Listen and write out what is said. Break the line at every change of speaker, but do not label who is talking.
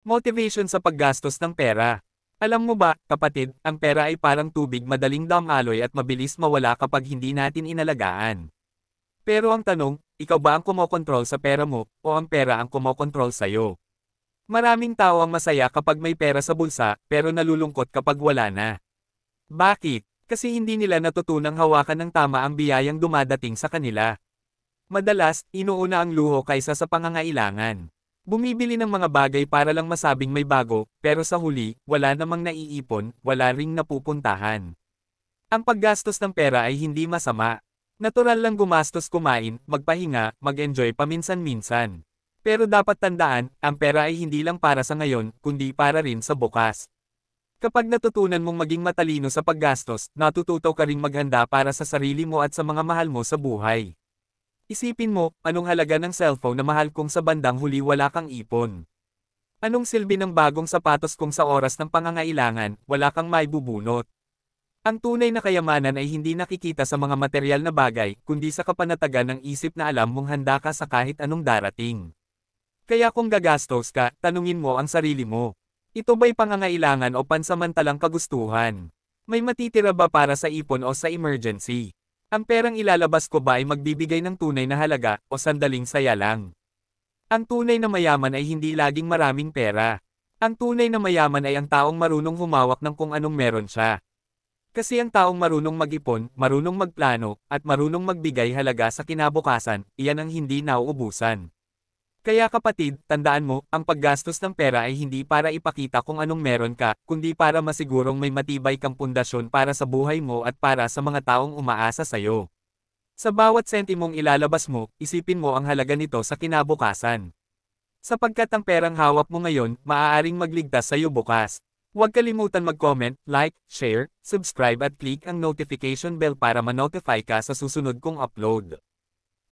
Motivation sa paggastos ng pera. Alam mo ba, kapatid, ang pera ay parang tubig, madaling damaloy at mabilis mawala kapag hindi natin inalagaan. Pero ang tanong, ikaw ba ang kumokontrol sa pera mo, o ang pera ang kumokontrol sa'yo? Maraming tao ang masaya kapag may pera sa bulsa, pero nalulungkot kapag wala na. Bakit? Kasi hindi nila natutunang hawakan ng tama ang biyayang dumadating sa kanila. Madalas, inuuna ang luho kaysa sa pangangailangan. Bumibili ng mga bagay para lang masabing may bago, pero sa huli, wala namang naiipon, wala ring napupuntahan. Ang paggastos ng pera ay hindi masama. Natural lang gumastos, kumain, magpahinga, mag-enjoy paminsan-minsan. Pero dapat tandaan, ang pera ay hindi lang para sa ngayon, kundi para rin sa bukas. Kapag natutunan mong maging matalino sa paggastos, natututo ka ring maghanda para sa sarili mo at sa mga mahal mo sa buhay. Isipin mo, anong halaga ng cellphone na mahal kung sa bandang huli wala kang ipon? Anong silbi ng bagong sapatos kung sa oras ng pangangailangan, wala kang maibubunot? Ang tunay na kayamanan ay hindi nakikita sa mga material na bagay, kundi sa kapanatagan ng isip na alam mong handa ka sa kahit anong darating. Kaya kung gagastos ka, tanungin mo ang sarili mo. Ito ba'y pangangailangan o pansamantalang kagustuhan? May matitira ba para sa ipon o sa emergency? Ang perang ilalabas ko ba ay magbibigay ng tunay na halaga, o sandaling saya lang? Ang tunay na mayaman ay hindi laging maraming pera. Ang tunay na mayaman ay ang taong marunong humawak ng kung anong meron siya. Kasi ang taong marunong mag-ipon, marunong magplano, at marunong magbigay halaga sa kinabukasan, iyan ang hindi nauubusan. Kaya kapatid, tandaan mo, ang paggastos ng pera ay hindi para ipakita kung anong meron ka, kundi para masigurong may matibay kang pundasyon para sa buhay mo at para sa mga taong umaasa sa'yo. Sa bawat sentimong ilalabas mo, isipin mo ang halaga nito sa kinabukasan. Sapagkat ang perang hawak mo ngayon, maaaring magligtas sa'yo bukas. Huwag kalimutan mag-comment, like, share, subscribe at click ang notification bell para ma-notify ka sa susunod kong upload.